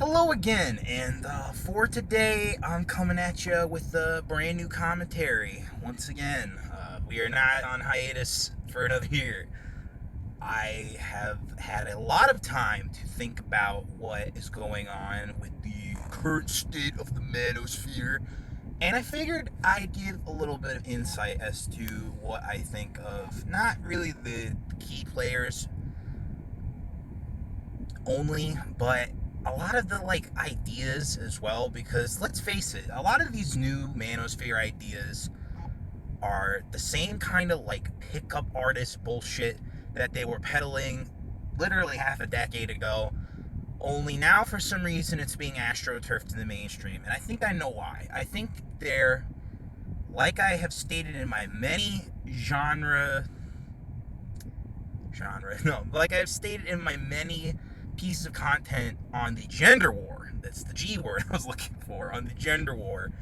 Hello again, and for today, I'm coming at you with a brand new commentary. Once again, we are not on hiatus for another year. I have had a lot of time to think about what is going on with the current state of the Manosphere, and I figured I'd give a little bit of insight as to what I think of not really the key players only, but a lot of the ideas as well, because let's face it, a lot of these new manosphere ideas are the same kind of pickup artist bullshit that they were peddling literally half a decade ago, only now for some reason it's being astroturfed to the mainstream. And I think I know why. I think they're, like I have stated in my many like I've stated in my many pieces of content on the gender war. That's the G word I was looking for, on the gender war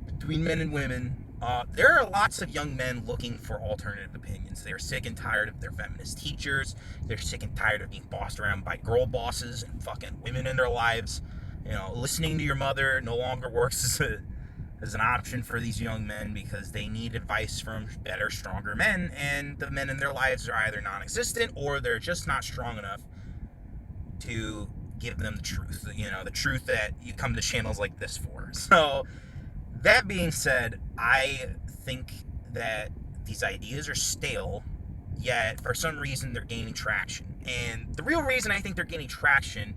between men and women. There are lots of young men looking for alternative opinions. They're sick and tired of their feminist teachers. They're sick and tired of being bossed around by girl bosses and fucking women in their lives. You know, listening to your mother no longer works as an option for these young men, because they need advice from better, stronger men, and the men in their lives are either non-existent or they're just not strong enough to give them the truth, the truth that you come to channels like this for. So, that being said, I think that these ideas are stale, yet for some reason they're gaining traction. And the real reason I think they're gaining traction,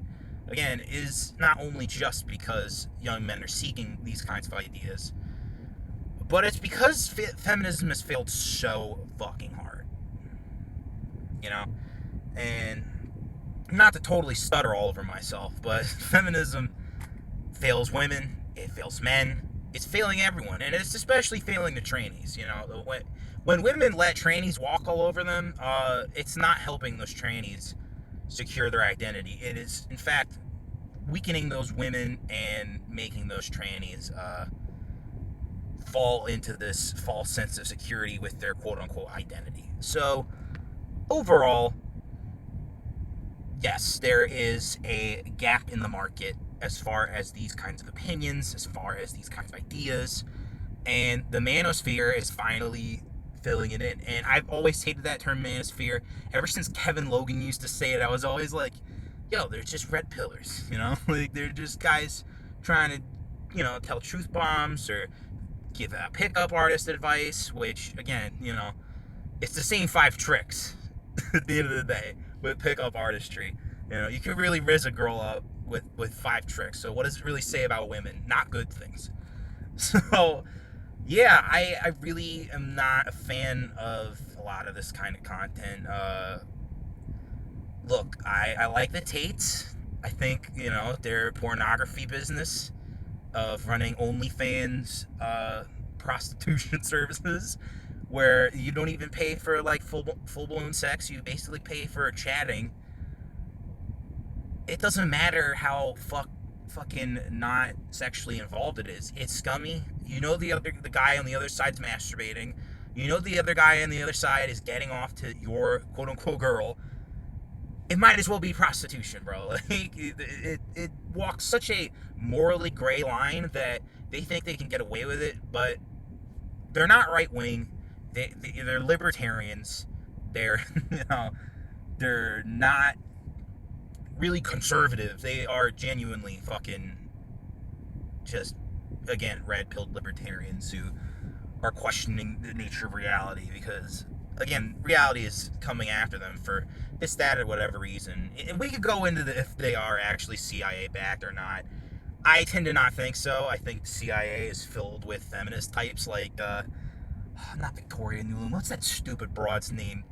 again, is not only just because young men are seeking these kinds of ideas, but it's because feminism has failed so fucking hard. And not to totally stutter all over myself, but feminism fails women, it fails men, it's failing everyone, and it's especially failing the trainees. When women let trainees walk all over them, it's not helping those trainees secure their identity. It is, in fact, weakening those women and making those trainees fall into this false sense of security with their quote-unquote identity. So, overall, yes, there is a gap in the market as far as these kinds of opinions, as far as these kinds of ideas, and the manosphere is finally filling it in. And I've always hated that term manosphere. Ever since Kevin Logan used to say it, I was always like, yo, they're just red pillars, they're just guys trying to, tell truth bombs or give a pickup artist advice, which, again, it's the same 5 tricks at the end of the day with pickup artistry. You can really riz a girl up with 5 tricks. So what does it really say about women? Not good things. So, yeah, I really am not a fan of a lot of this kind of content. Look, I like the Tates. I think, their pornography business of running OnlyFans prostitution services, where you don't even pay for full-blown sex, you basically pay for chatting. It doesn't matter how fucking not sexually involved it is. It's scummy. The guy on the other side's masturbating. The other guy on the other side is getting off to your quote-unquote girl. It might as well be prostitution, bro. It walks such a morally gray line that they think they can get away with it, but they're not right-wing. They're libertarians. They're, they're not really conservative. They are genuinely fucking just, again, red-pilled libertarians who are questioning the nature of reality, because, again, reality is coming after them for this, that, or whatever reason. And we could go into if they are actually CIA-backed or not. I tend to not think so. I think the CIA is filled with feminist types like, not Victoria Nuland. What's that stupid broad's name?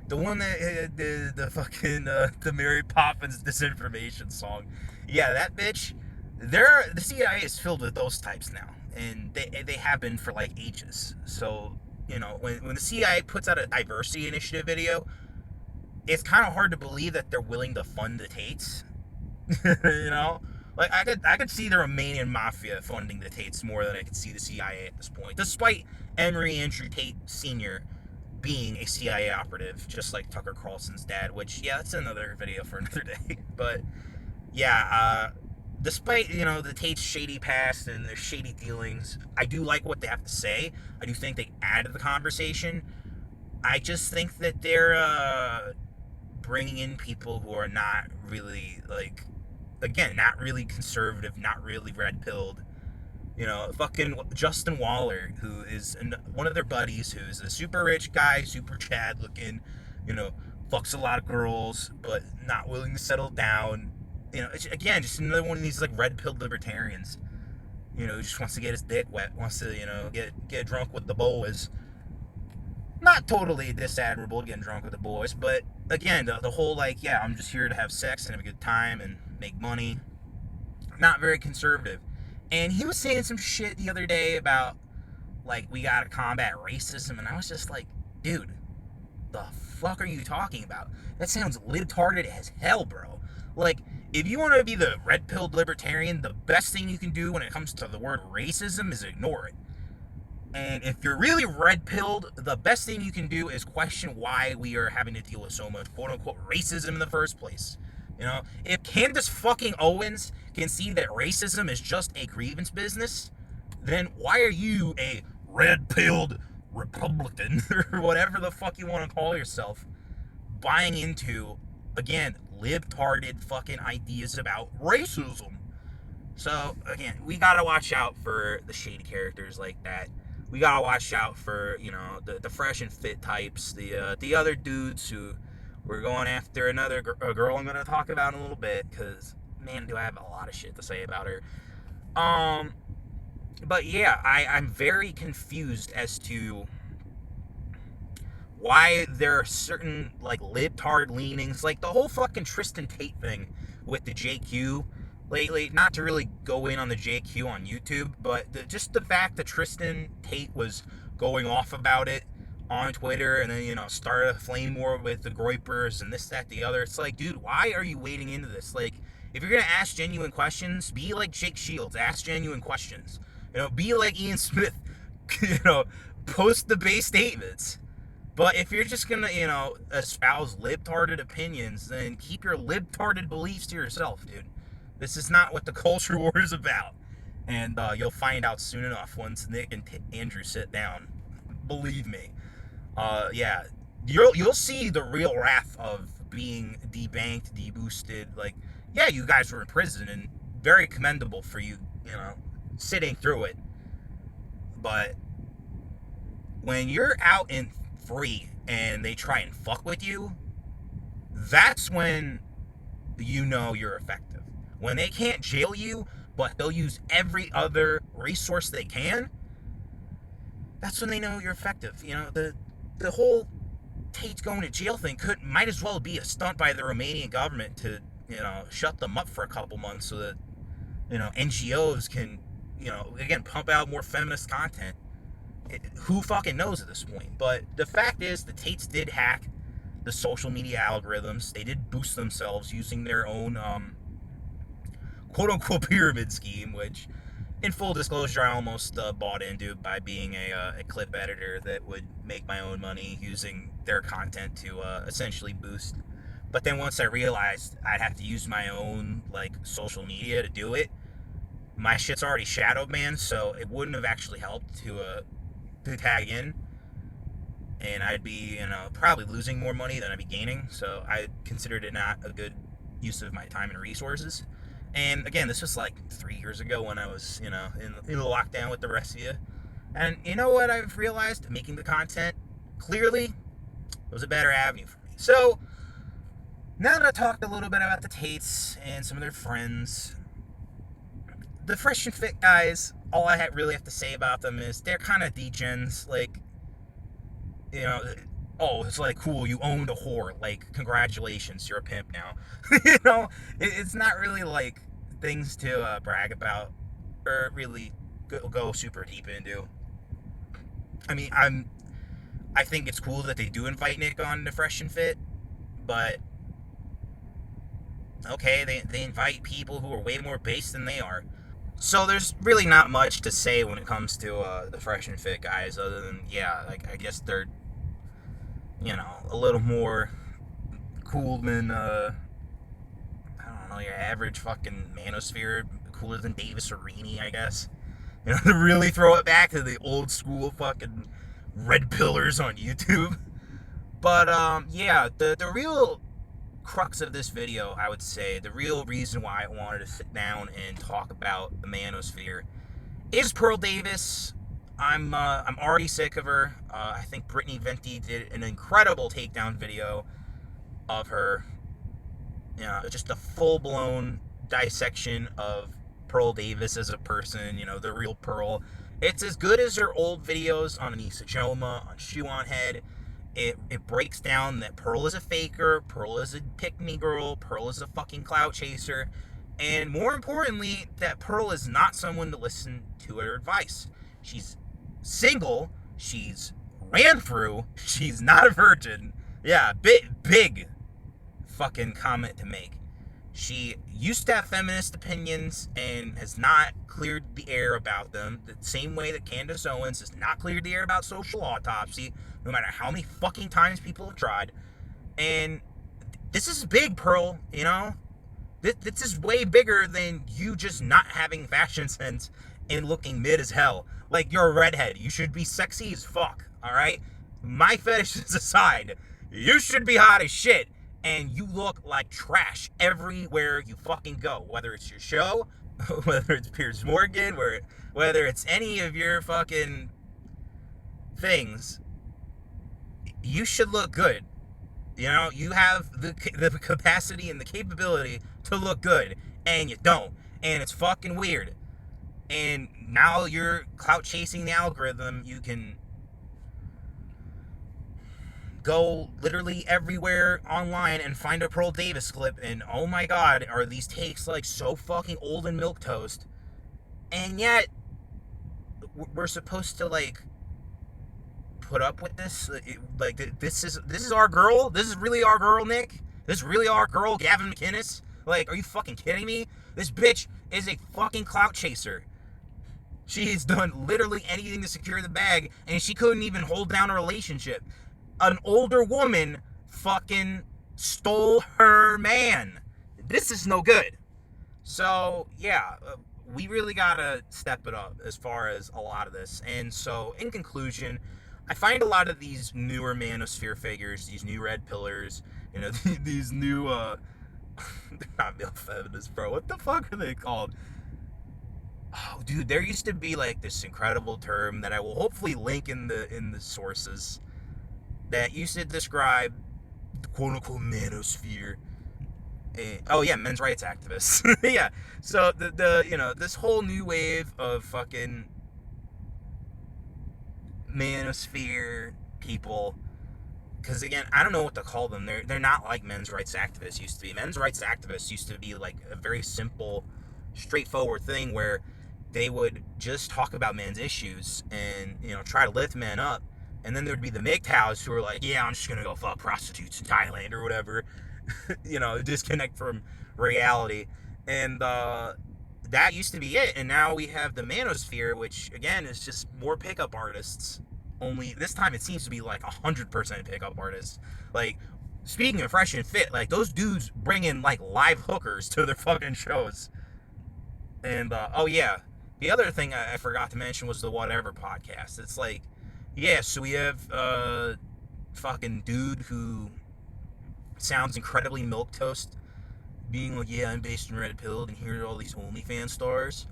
The one that the fucking the Mary Poppins disinformation song. Yeah, that bitch. The CIA is filled with those types now, and they have been for ages. So when the CIA puts out a diversity initiative video, it's kind of hard to believe that they're willing to fund the Tates. I could see the Romanian mafia funding the Tates more than I could see the CIA at this point, despite Emory Andrew Tate Sr. being a CIA operative, just like Tucker Carlson's dad, which, yeah, that's another video for another day. But, yeah, despite, the Tate's shady past and their shady dealings, I do like what they have to say. I do think they add to the conversation. I just think that they're bringing in people who are not really, like, again, not really conservative, not really red-pilled. Fucking Justin Waller, who is one of their buddies, who's a super rich guy, super Chad looking, fucks a lot of girls, but not willing to settle down. Again, just another one of these, like, red-pilled libertarians. Who just wants to get his dick wet, wants to, get drunk with the boys. Not totally disadmirable getting drunk with the boys, but again, the whole, like, yeah, I'm just here to have sex and have a good time and make money. Not very conservative. And he was saying some shit the other day about, like, we gotta combat racism, and I was just like, dude, the fuck are you talking about? That sounds libtarded as hell, bro. Like, if you want to be the red-pilled libertarian, the best thing you can do when it comes to the word racism is ignore it. And if you're really red-pilled, the best thing you can do is question why we are having to deal with so much quote-unquote racism in the first place. If Candace fucking Owens can see that racism is just a grievance business, then why are you a red-pilled Republican, or whatever the fuck you want to call yourself, buying into, again, libtarded fucking ideas about racism? So, again, we gotta watch out for the shady characters like that. We gotta watch out for, the fresh and fit types, the other dudes who were going after a girl I'm gonna talk about in a little bit, because, man, do I have a lot of shit to say about her. But yeah, I'm very confused as to why there are certain, like, libtard leanings, like the whole fucking Tristan Tate thing with the JQ lately. Not to really go in on the JQ on YouTube, but just the fact that Tristan Tate was going off about it on Twitter, and then, started a flame war with the Groypers and this, that, the other. It's like, dude, why are you wading into this? Like, if you're gonna ask genuine questions, be like Jake Shields, ask genuine questions. Be like Ian Smith, post the base statements. But if you're just gonna, espouse libtarded opinions, then keep your libtarded beliefs to yourself, dude. This is not what the culture war is about. And you'll find out soon enough once Nick and Andrew sit down. Believe me. Yeah, you'll see the real wrath of being debanked, deboosted. Like, yeah, you guys were in prison, and very commendable for you, sitting through it. But when you're out and free and they try and fuck with you, that's when you're effective. When they can't jail you, but they'll use every other resource they can, that's when they know you're effective. The whole Tate's going to jail thing might as well be a stunt by the Romanian government to, shut them up for a couple months so that, NGOs can, again, pump out more feminist content. Who fucking knows at this point? But the fact is, the Tates did hack the social media algorithms. They did boost themselves using their own, quote-unquote pyramid scheme, which, in full disclosure, I almost bought into by being a clip editor that would make my own money using their content to essentially boost. But then once I realized I'd have to use my own, like, social media to do it, my shit's already shadow banned, so it wouldn't have actually helped to tag in. And I'd be, probably losing more money than I'd be gaining. So I considered it not a good use of my time and resources. And again, this was like 3 years ago when I was, in the lockdown with the rest of you. And you know what I've realized? Making the content, clearly, was a better avenue for me. So, now that I talked a little bit about the Tates and some of their friends, the fresh and fit guys, all I really have to say about them is they're kind of degens. Like, it's like, cool, you owned a whore. Like, congratulations, you're a pimp now. It's not really like things to brag about or really go super deep into. I mean, I think it's cool that they do invite Nick on to Fresh and Fit, but okay, they invite people who are way more base than they are. So there's really not much to say when it comes to the Fresh and Fit guys, other than, yeah, like, I guess they're, a little more cool than, I don't know, your average fucking Manosphere cooler than Davis or Rainey, I guess. You know, to really throw it back to the old school fucking red pillars on YouTube. But, yeah, the real crux of this video, I would say, the real reason why I wanted to sit down and talk about the Manosphere is Pearl Davis. I'm already sick of her. I think Brittany Venti did an incredible takedown video of her. You know, just a full-blown dissection of Pearl Davis as a person, you know, the real Pearl. It's as good as her old videos on Anissa Joma, on Shoe on Head. It breaks down that Pearl is a faker, Pearl is a pick-me girl, Pearl is a fucking clout chaser, and more importantly, that Pearl is not someone to listen to her advice. She's single, she's ran through, she's not a virgin. Yeah, big fucking comment to make. She used to have feminist opinions and has not cleared the air about them, the same way that Candace Owens has not cleared the air about social autopsy, no matter how many fucking times people have tried. And this is big, Pearl, you know? This is way bigger than you just not having fashion sense and looking mid as hell. Like, you're a redhead. You should be sexy as fuck, alright? My fetishes aside, you should be hot as shit. And you look like trash everywhere you fucking go. Whether it's your show, whether it's Piers Morgan, whether it's any of your fucking things, you should look good. You know, you have the capacity and the capability to look good, and you don't. And it's fucking weird. And now you're clout chasing the algorithm. You can go literally everywhere online and find a Pearl Davis clip, and oh my god, are these takes like so fucking old and milquetoast. And yet we're supposed to like put up with this. Like, this is our girl. This is really our girl, Nick. This is really our girl, Gavin Guinness. Like, are you fucking kidding me? This bitch is a fucking clout chaser. She's done literally anything to secure the bag, and she couldn't even hold down a relationship. An older woman fucking stole her man. This is no good. So, yeah, we really gotta step it up as far as a lot of this. And so, in conclusion, I find a lot of these newer Manosphere figures, these new red pillars, you know, these new, they're not male feminists, bro. What the fuck are they called? Oh, dude, there used to be, like, this incredible term that I will hopefully link in the sources that used to describe the quote-unquote Manosphere. Oh yeah, men's rights activists. Yeah, so the you know, this whole new wave of fucking Manosphere people, because again, I don't know what to call them. They're not like men's rights activists used to be. Men's rights activists used to be like a very simple, straightforward thing where they would just talk about men's issues and, you know, try to lift men up. And then there'd be the MGTOWs who are like, yeah, I'm just going to go fuck prostitutes in Thailand or whatever. You know, disconnect from reality. And that used to be it. And now we have the Manosphere, which, again, is just more pickup artists. Only this time it seems to be like 100% pickup artists. Like, speaking of fresh and fit, like, those dudes bring in, like, live hookers to their fucking shows. And, oh, yeah. The other thing I forgot to mention was the Whatever podcast. It's like, yeah, so we have a fucking dude who sounds incredibly milquetoast, being like, yeah, I'm based in Red Pill, and here are all these OnlyFans stars.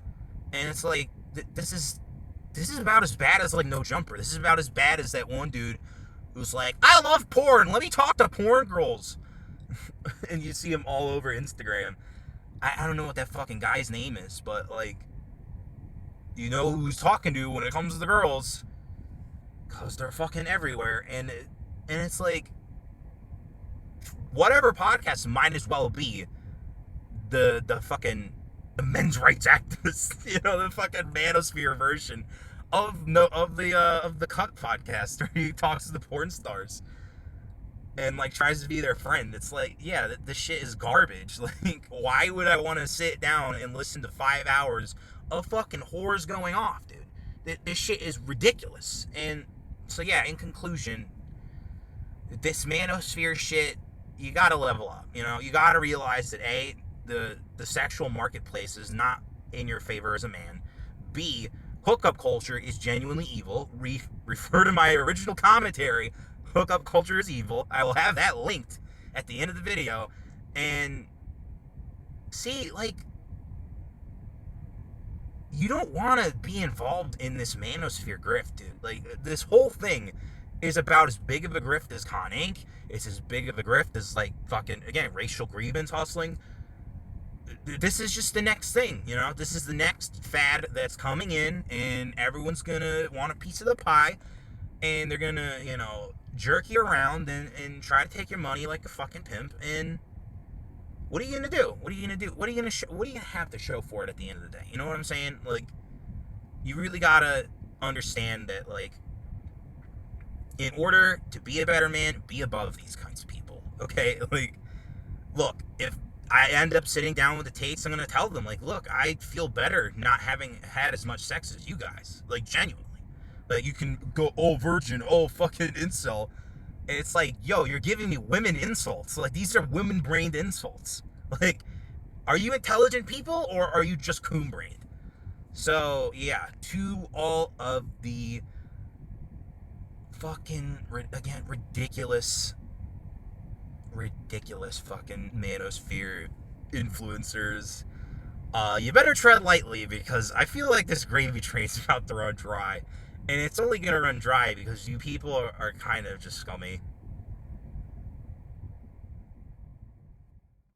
And it's like, this is about as bad as, like, No Jumper. This is about as bad as that one dude who's like, I love porn, let me talk to porn girls. And you see him all over Instagram. I don't know what that fucking guy's name is, but, like, you know who's talking to when it comes to the girls. Because they're fucking everywhere. And it's like, Whatever podcast might as well be the fucking the men's rights activists, you know, the fucking Manosphere version of the Cut podcast, where he talks to the porn stars and like tries to be their friend. It's like, yeah, this shit is garbage. Like, why would I want to sit down and listen to 5 hours of fucking whores going off, dude? This shit is ridiculous. And so, yeah, in conclusion, this Manosphere shit, you gotta level up. You know, you gotta realize that the sexual marketplace is not in your favor as a man. B, hookup culture is genuinely evil. Refer to my original commentary. Hookup culture is evil. I will have that linked at the end of the video. And see, like, you don't want to be involved in this manosphere grift, dude. Like, this whole thing is about as big of a grift as Con Inc. It's as big of a grift as, like, fucking, again, racial grievance hustling. This is just the next thing, you know? This is the next fad that's coming in, and everyone's gonna want a piece of the pie, and they're gonna, you know, jerk you around and try to take your money like a fucking pimp, and what are you gonna do? What are you gonna do? What are you gonna have to show for it at the end of the day? You know what I'm saying? Like, you really gotta understand that, like, in order to be a better man, be above these kinds of people, okay? Like, look, if I end up sitting down with the Tates, I'm gonna tell them, like, look, I feel better not having had as much sex as you guys, like, genuinely. Like, you can go, oh, virgin, oh, fucking incel. And it's like, yo, you're giving me women insults. Like, these are women-brained insults. Like, are you intelligent people, or are you just coon-brained? So, yeah, to all of the fucking, again, ridiculous fucking manosphere influencers, you better tread lightly, because I feel like this gravy train's about to run dry. And it's only gonna run dry because you people are kind of just scummy.